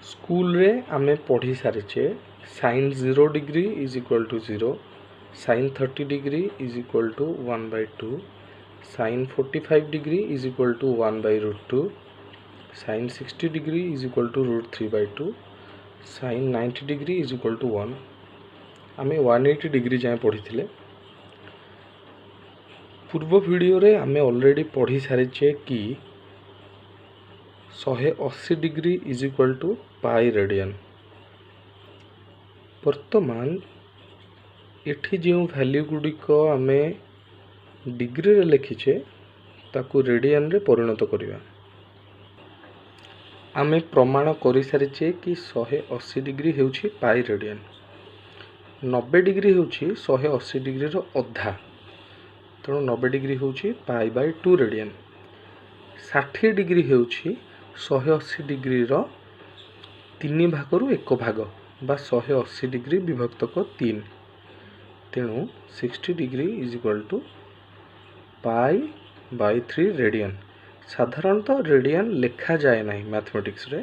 School रे आमे पढ़ी सारिचे sin 0 degree is equal to 0, sin 30 degree is equal to 1/2, sin 45 degree is equal to 1/√2, sin 60 degree is equal to √3/2, sin 90 degree is equal to 1। आमे 180 degree जाए पढ़ी थिले। पूर्व वीडियो रे आमे ऑलरेडी पढ़ी सारिचे कि 180 degree is equal to pi radian. वर्तमान एठी जो वैल्यू गुड़िक आमे डिग्री रे लिखिचे ताकू रेडियन रे परिणत करिवा। आमे प्रमाण करि सारिचे कि 180 डिग्री हेउछि पाई रेडियन, 90 डिग्री हेउछि 180 डिग्री रो अधा, तेणु 90 डिग्री हेउछि पाई/2 रेडियन। 60 डिग्री हेउछि 180 डिग्री रो 3 भागरु 1 भाग बा 180 डिग्री विभक्तक 3, तेणु 60 degree is equal to pi radian. साधारणतः रेडियन लिखा जाए ना मैथमेटिक्स रे,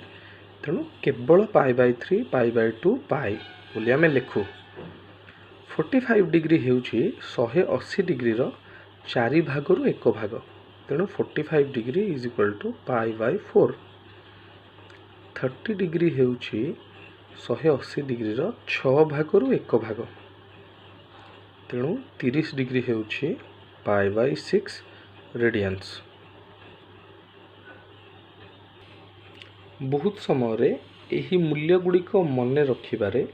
तेणु केवल पाई/3 पाई/2 पाई बोली आमे लिखू। 45 डिग्री हेउछि 180 डिग्री रो 4 भागरु 1 भाग, तेणु 45 degree is equal to pi. 30 degree हेउछि 180 डिग्री रो 6 भागरु 1 भाग, तेणु 30 डिग्री हेउछि पाई/6 रेडियंस। बहुत समय रे एही मूल्य गुड़िक मन रखिबारे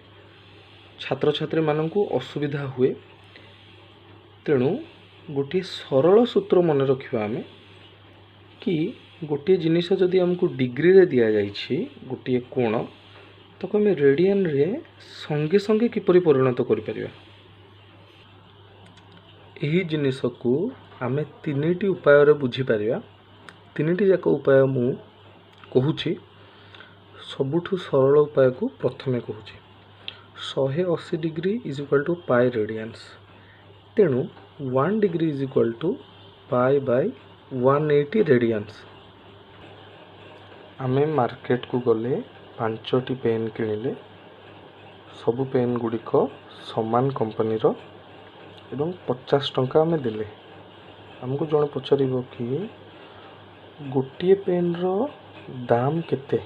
छात्र छात्री माननकु असुविधा हुए, तेणु गोटे सरल सूत्र मन रखिबा आमे कि गोटे जिनिस जदि हमको डिग्री रे दिया जाइछि गोटे कोण, ताको आमे रेडियन रे संगे संगे किपरि परिणत करि परिबा। एही जिनिस को आमे तीनिटी उपाय रे बुझी परिबा। तीनिटी जाक उपाय मु कहूछि। सबुठु सरल उपाय को प्रथमे कहूछि। 180 degree is equal to pi radians, तेणु 1 degree is equal to pi radians. आमे मार्केट को गले 5टी पेन किनिले, सबु पेन गुड़िक समान कंपनी रो एवं 50 टंका आमे देले। हमको जण पचारिबो कि गोटिए पेन रो दाम केते,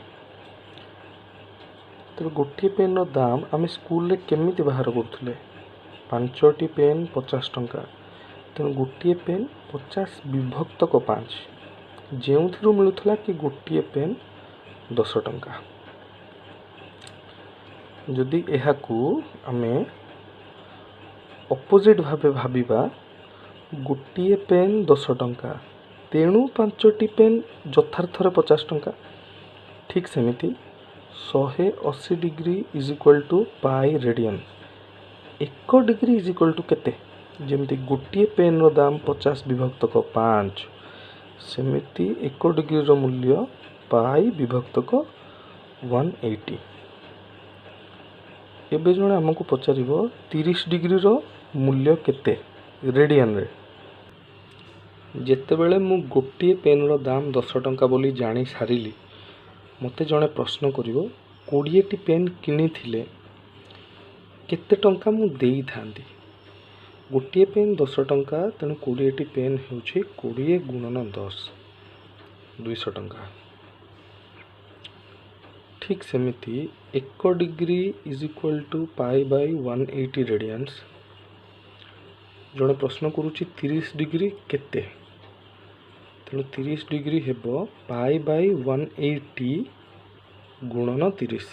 तो गोटिए पेन रो दाम आमे स्कूल रे केमिति बाहर करथुले। 5टी पेन 50 टंका, तेणु गोटिए पेन 50 विभक्तक 5, जेउथिरु मिलुथला कि गोटिए पेन 10 टंका। जदि एहाकू आमे अपोजिट भावे भाबिबा, गोटिए पेन 10 टंका, तेणु 5टी पेन यथार्थरे 50 टंका। ठीक सेमिति 180 degree is equal to pi radian. 1 degree is equal to केते, जेमिति गोटिए पेन रो दाम 50 विभक्तक 5, सेमिति 1 डिग्री रो मूल्य पाई विभक्तक 180। एबे जणे हमको पचारिबो 30 डिग्री रो मूल्य केते रेडियन रे। जेतेबेले मु गोटिए पेन रो दाम 10 टंका बोली जानी सारिली, मते जणे प्रश्न करिवो 20टी पेन किनी थिले केते टंका मु देई थांती। गोटिए पेन 10 टंका, तेणु 20टी पेन हेउछि 20 गुणन 10 200 टंका। ठीक सेमिति 1 degree is equal to pi radians. जणे प्रश्न करूछि 30 डिग्री केते, तेणु 30 डिग्री हेबो पाई/180 गुणन 30।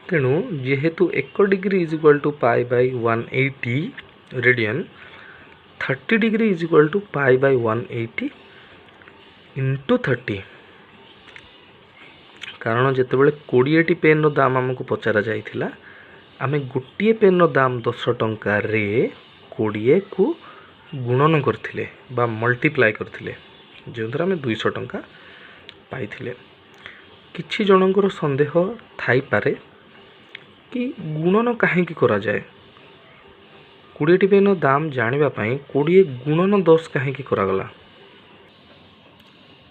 तेणु जेहेतु 1 degree is equal to pi radian, 30 degree is equal to pi into 30। कारण जेतेबेले 20टी पेन रो दाम हमको पचारा जाइथिला, आमे गोटिए पेन रो दाम 10 टंका रे 20 को गुणन करथिले बा मल्टीप्लाई करथिले, जेउथरा आमे 200 टंका पाइथिले। किछि जनकर संदेह थाई पारे कि गुणन काहेकि करा जाए। 20टी पेन रो दाम जानिबा पई 20 गुणन 10 काहेकि करा गला।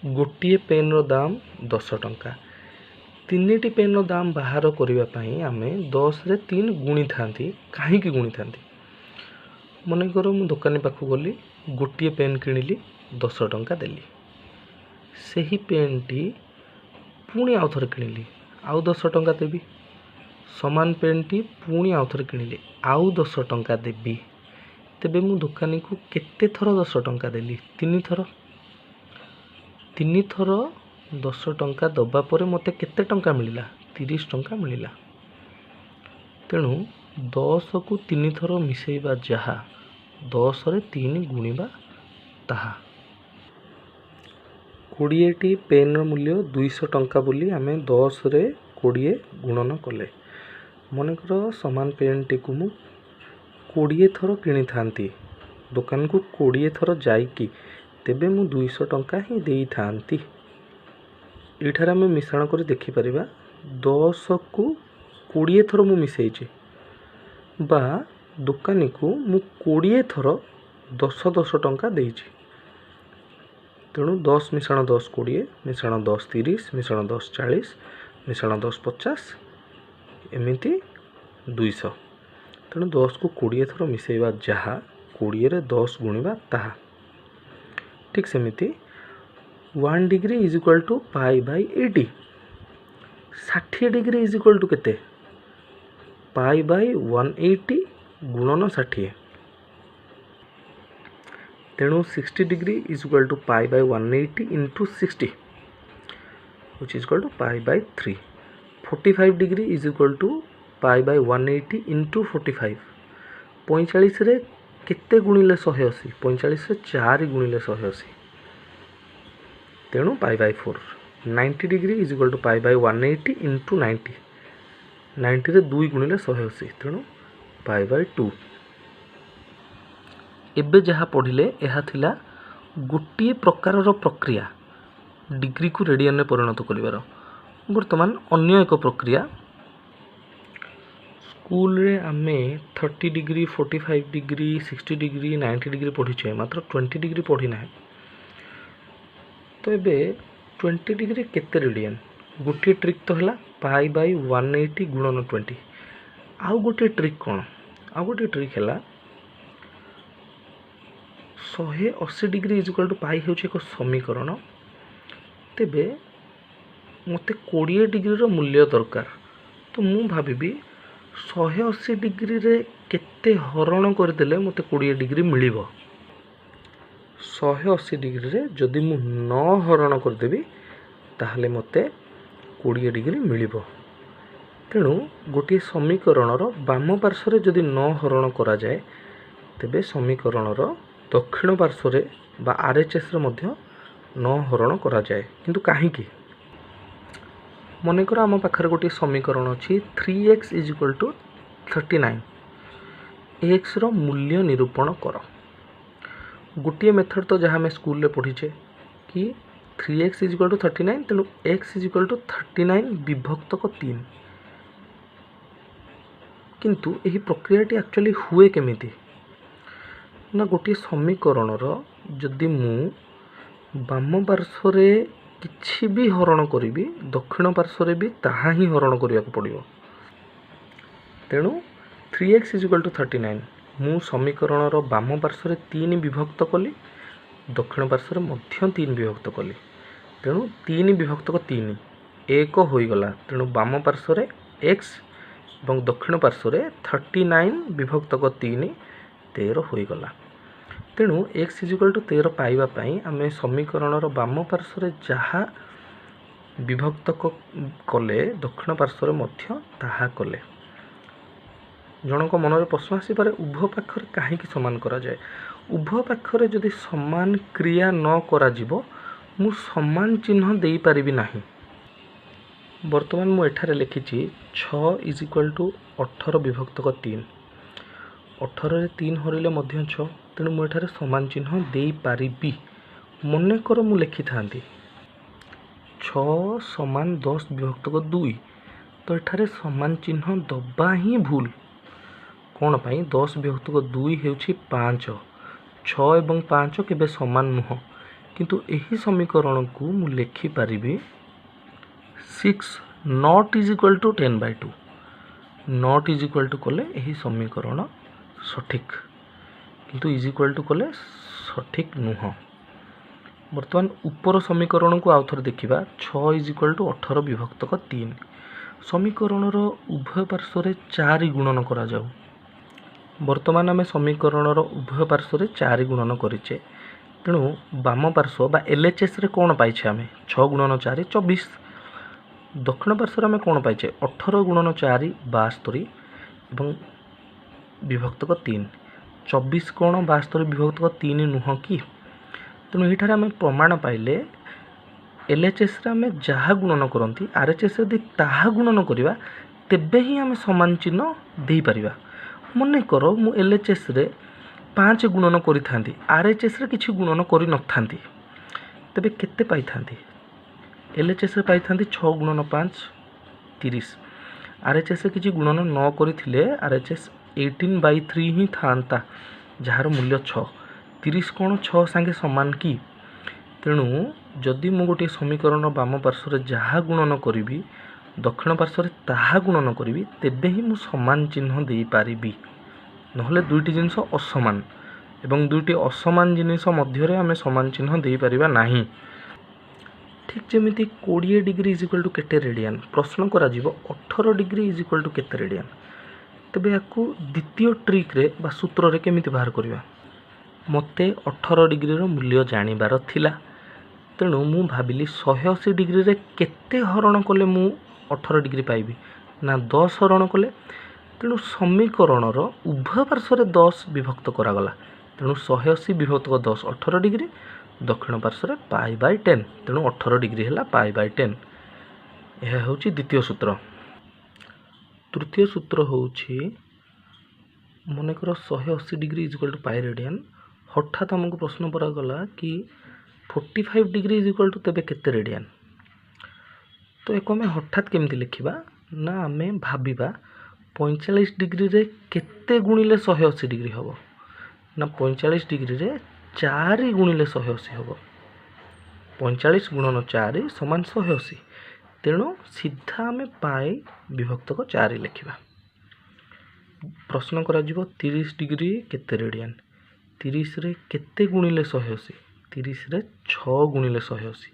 गोटिए पेन रो दाम 10 टंका, ତିନିଟି ପେନ୍ର ଦାମ ବାହାର କରିବା ପାଇଁ ଆମେ 10ରେ 3 ଗୁଣି ଥାନ୍ତି। କାହିଁକି ଗୁଣି ଥାନ୍ତି? ମନେକର ମୁଁ ଦୋକାନୀ ପାଖକୁ ଗଲି, ଗୋଟିଏ ପେନ୍ କିଣିଲି, 10 ଟଙ୍କା ଦେଲି। ସେହି ପେନ୍ଟି ପୁଣି ଆଉ ଥରେ କିଣିଲି, ଆଉ 10 ଟଙ୍କା ଦେବି। ସମାନ ପେନ୍ଟି ପୁଣି ଆଉ ଥରେ କିଣିଲି, ଆଉ 10 ଟଙ୍କା ଦେବି। ତେବେ ମୁଁ ଦୋକାନୀକୁ କେତେ ଥର 10 ଟଙ୍କା ଦେଲି? 3 ଥର। 3 ଥର 10 ଟଙ୍କା ଦେବା ପରେ ମୋତେ କେତେ ଟଙ୍କା ମିଳିଲା? 30 ଟଙ୍କା ମିଳିଲା। ତେଣୁ 10କୁ 3 ଥର ମିଶାଇବା ଯାହା, 10ରେ 3 ଗୁଣିବା ତାହା। 20ଟି ପେନ୍ର ମୂଲ୍ୟ 200 ଟଙ୍କା ବୋଲି ଆମେ 10ରେ 20 ଗୁଣନ କଲେ। ମନେକର ସମାନ ପେନ୍ଟିକୁ ମୁଁ 20 ଥର କିଣିଥାନ୍ତି, ଦୋକାନକୁ 20 ଥର ଯାଇକି, ତେବେ ମୁଁ 200 ଟଙ୍କା ହିଁ ଦେଇଥାନ୍ତି। ଏଇଠାରେ ଆମେ ମିଶ୍ରଣ କରି ଦେଖିପାରିବା 10କୁ 20 ଥର ମୁଁ ମିଶାଇଛି, ବା ଦୋକାନୀକୁ ମୁଁ 20 ଥର 10 ଟଙ୍କା ଦେଇଛି। ତେଣୁ 10 ମିଶାଣ 10 20, ମିଶାଣ 10 30, ମିଶାଣ 10 40, ମିଶାଣ 10 50, ଏମିତି 200। ତେଣୁ 10କୁ 20 ଥର ମିଶାଇବା ଯାହା, 20ରେ 10 ଗୁଣିବା ତାହା। ଠିକ୍ ସେମିତି 1 degree is equal to π/80। 60 degree is equal to କେତେ? π/180 ଗୁଣନ 60। ତେଣୁ 60 degree is equal to π/180 into 60 which is equal to π/3। 45 degree is equal to π/180 into 45। 45ରେ କେତେ ଗୁଣିଲେ 180? 45ରେ 4 ଗୁଣିଲେ 180, ତେଣୁ π/4। 90 degree is equal to π/180 into 90। 90ରେ 2 ଗୁଣିଲେ 180, ତେଣୁ π/2। ଏବେ ଯାହା ପଢ଼ିଲେ ଏହା ଥିଲା ଗୋଟିଏ ପ୍ରକାରର ପ୍ରକ୍ରିୟା ଡିଗ୍ରୀକୁ ରେଡ଼ିଆନରେ ପରିଣତ କରିବାର। ବର୍ତ୍ତମାନ ଅନ୍ୟ ଏକ ପ୍ରକ୍ରିୟା। ସ୍କୁଲରେ ଆମେ 30 ଡିଗ୍ରୀ, 45 ଡିଗ୍ରୀ, 60 ଡିଗ୍ରୀ, 90 ଡିଗ୍ରୀ ପଢ଼ିଛେ, ମାତ୍ର 20 ଡିଗ୍ରୀ ପଢ଼ିନାହିଁ। ତ ଏବେ 20 ଡିଗ୍ରୀ କେତେ ରେଡ଼ିଆନ? ଗୋଟିଏ ଟ୍ରିକ୍ ତ ହେଲା π/180 ଗୁଣନ 20। ଆଉ ଗୋଟିଏ ଟ୍ରିକ୍ କ'ଣ? ଆଉ ଗୋଟିଏ ଟ୍ରିକ୍ ହେଲା 180 ଡିଗ୍ରୀ ଇଜ୍ ଇକ୍ୱାଲ୍ ଟୁ π ହେଉଛି ଏକ ସମୀକରଣ। ତେବେ ମୋତେ 20 ଡିଗ୍ରୀର ମୂଲ୍ୟ ଦରକାର। ତ ମୁଁ ଭାବିବି 180 ଡିଗ୍ରୀରେ କେତେ ହରଣ କରିଦେଲେ ମୋତେ 20 ଡିଗ୍ରୀ ମିଳିବ। 180 ଡିଗ୍ରୀରେ ଯଦି ମୁଁ 9 ହରଣ କରିଦେବି, ତାହେଲେ ମୋତେ 20 ଡିଗ୍ରୀ ମିଳିବ। ତେଣୁ ଗୋଟିଏ ସମୀକରଣର ବାମ ପାର୍ଶ୍ୱରେ ଯଦି 9 ହରଣ କରାଯାଏ, ତେବେ ସମୀକରଣର ଦକ୍ଷିଣ ପାର୍ଶ୍ୱରେ ବା RHSରେ ମଧ୍ୟ 9 ହରଣ କରାଯାଏ। କିନ୍ତୁ କାହିଁକି? ମନେକର ଆମ ପାଖରେ ଗୋଟିଏ ସମୀକରଣ ଅଛି 3x ଇଜ୍ ଇକ୍ୱାଲ୍ ଟୁ 39। xର ମୂଲ୍ୟ ନିରୂପଣ କର। ଗୋଟିଏ ମେଥଡ଼ ତ ଯାହା ଆମେ ସ୍କୁଲରେ ପଢ଼ିଛେ କି 3x ଇଜ୍ ଇକ୍ୱାଲ୍ ଟୁ 39, ତେଣୁ x ଇଜ୍ ଇକ୍ୱାଲ୍ ଟୁ 39 ବିଭକ୍ତକ 3। କିନ୍ତୁ ଏହି ପ୍ରକ୍ରିୟାଟି ଆକ୍ଚୁଆଲି ହୁଏ କେମିତି? ନା ଗୋଟିଏ ସମୀକରଣର ଯଦି ମୁଁ ବାମ ପାର୍ଶ୍ୱରେ କିଛି ବି ହରଣ କରିବି, ଦକ୍ଷିଣ ପାର୍ଶ୍ୱରେ ବି ତାହା ହିଁ ହରଣ କରିବାକୁ ପଡ଼ିବ। ତେଣୁ 3x ଇଜ୍ ଇକ୍ୱାଲ୍ ଟୁ 39 ମୁଁ ସମୀକରଣର ବାମ ପାର୍ଶ୍ୱରେ 3 ବିଭକ୍ତ କଲି, ଦକ୍ଷିଣ ପାର୍ଶ୍ୱରେ ମଧ୍ୟ 3 ବିଭକ୍ତ କଲି। ତେଣୁ 3 ବିଭକ୍ତକ 3 1 ହୋଇଗଲା। ତେଣୁ ବାମ ପାର୍ଶ୍ୱରେ x ଏବଂ ଦକ୍ଷିଣ ପାର୍ଶ୍ୱରେ 39 ବିଭକ୍ତକ 3 13 ହୋଇଗଲା। ତେଣୁ x ଇଜ୍ ଇକ୍ୱାଲ୍ ଟୁ 13 ପାଇବା ପାଇଁ ଆମେ ସମୀକରଣର ବାମ ପାର୍ଶ୍ୱରେ ଯାହା ବିଭକ୍ତକ କଲେ, ଦକ୍ଷିଣ ପାର୍ଶ୍ୱରେ ମଧ୍ୟ ତାହା କଲେ। ଜଣଙ୍କ ମନରେ ପ୍ରଶ୍ନ ଆସିପାରେ, ଉଭୟ ପାଖରେ କାହିଁକି ସମାନ କରାଯାଏ? ଉଭୟ ପାଖରେ ଯଦି ସମାନ କ୍ରିୟା ନ କରାଯିବ, ମୁଁ ସମାନ ଚିହ୍ନ ଦେଇପାରିବି ନାହିଁ। ବର୍ତ୍ତମାନ ମୁଁ ଏଠାରେ ଲେଖିଛି 6 ଇଜ୍ ଇକ୍ୱାଲ୍ ଟୁ 18 ବିଭକ୍ତକ 3। 18ରେ 3 ହରିଲେ ମଧ୍ୟ 6, ତେଣୁ ମୁଁ ଏଠାରେ ସମାନ ଚିହ୍ନ ଦେଇପାରିବି। ମନେକର ମୁଁ ଲେଖିଥାନ୍ତି 6 ସମାନ 10 ବିଭକ୍ତକ 2, ତ ଏଠାରେ ସମାନ ଚିହ୍ନ ଦେବା ହିଁ ଭୁଲ। କ'ଣ ପାଇଁ? 10 ବିଭକ୍ତକ 2 ହେଉଛି 5। 6 ଏବଂ 5 କେବେ ସମାନ ନୁହଁ। କିନ୍ତୁ ଏହି ସମୀକରଣକୁ ମୁଁ ଲେଖିପାରିବି 6 not is equal to 10/2 not is equal to कले यही समीकरण सठिक किंतु इज इक्वल टू कले सठिक नुह। बर्तमान उपर समीकरण को आउ थोड़े देखा 6 इज इक्वल टू 18 विभक्तक 3 समीकरणर उभय पार्श्व 4 गुणन करा जाऊ। बर्तमान आम समीकरणर उभय पार्श्व 4 गुणन करेचे तेणु बाम पार्श्व बा एलएचएस रे कौन पाइछे आम 6 गुणन 4 24 दक्षिण पार्श्व आम कौन पाइछे 18 गुणन 4 72 एवं विभक्तक 3 24 कौन 72 विभक्तक 3 नुह कि तेणु ये आम प्रमाण पाइले एलएचएस रे आम जहाँ गुणन करती आरएचएस यदि ताहा गुणन करवा तेबे ही आम समान चिन्ह दे पारिबा। मन कर मु एलएचएस रे 5 गुणन करि थांती आरएचएस रे किछि गुणन करि न थांती तेबे केते पाई थांती एलएचएस रे पाई थांती 6 गुणन 5 30 आरएचएस रे किछि गुणन न करिथिले आरएचएस 18/3 ही थांता जार मूल्य 6 30 कौन 6 संगे समान कि तेणु जदि मु गोटे समीकरण बाम पार्श्व जहाँ गुणन करी दक्षिण पार्श्व ताहा गुणन करी तेबे ही मु समान चिन्ह दे पारिबी नहले दुईटी जिनिस असमान एवं दुईटी असमान जिनिस मध्य आम समान चिन्ह दे पारिबा नाही। ठीक जमिति 20 डिग्री इज इक्वल टू केते रेडियन प्रश्न करा जीवो 18 डिग्री इज इक्वल टू केते रेडियन तेबे याकू द्वितीय ट्रिक रे बा सूत्र रे केमिति बाहर करबा मते 18 डिग्री रो मूल्य जानिबार थिला तेणु मु भाविली 180 डिग्री रे केते हरण कले मु 18 डिग्री पाइबी ना 10 हरण कले तेणु समीकरणर उभय पार्श्व 10 विभक्त करागला तेणु 180 विभक्त 10 18 डिग्री दक्षिण पार्श्व π/10 तेणु 18 डिग्री है π/10 यह हूँ द्वितीय सूत्र। तृतीय सूत्र हूँ मनकर 180 degree is equal to pi radian हठात आमको प्रश्न परागला कि 45 डिग्री इज इक्वल टू तेबे केते रेडियन तो एक आम हठात केमती लिखा ना आम भाविबा 45 डिग्री रे केते गुणिले 180 डिग्री हम ना 45 डिग्री रे 4 गुणिले 180 हम 45 गुणन 4 समान 180 तेणु सीधा आम पाई विभक्तक 4 लिखा। प्रश्न करा 30 डिग्री केते रेडियन 30 रे केते गुणिले 180 30 रे 6 गुणिले 180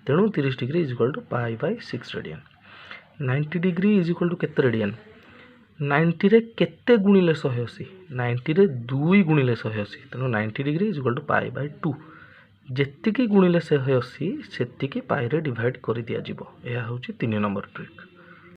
तेणु 30 degree is equal to π/6 radian. 90 degree is equal to केते रेडियन 90 रे केते गुणिले 180 90 रे 2 गुणिले 180 तेणु 90 डिग्री इज इक्वल टू π/2 जेतिकी गुणिले 180 सेतिकी पाई रे डिवाइड कर दिया जिवो। यह हूँ 3 नंबर ट्रिक।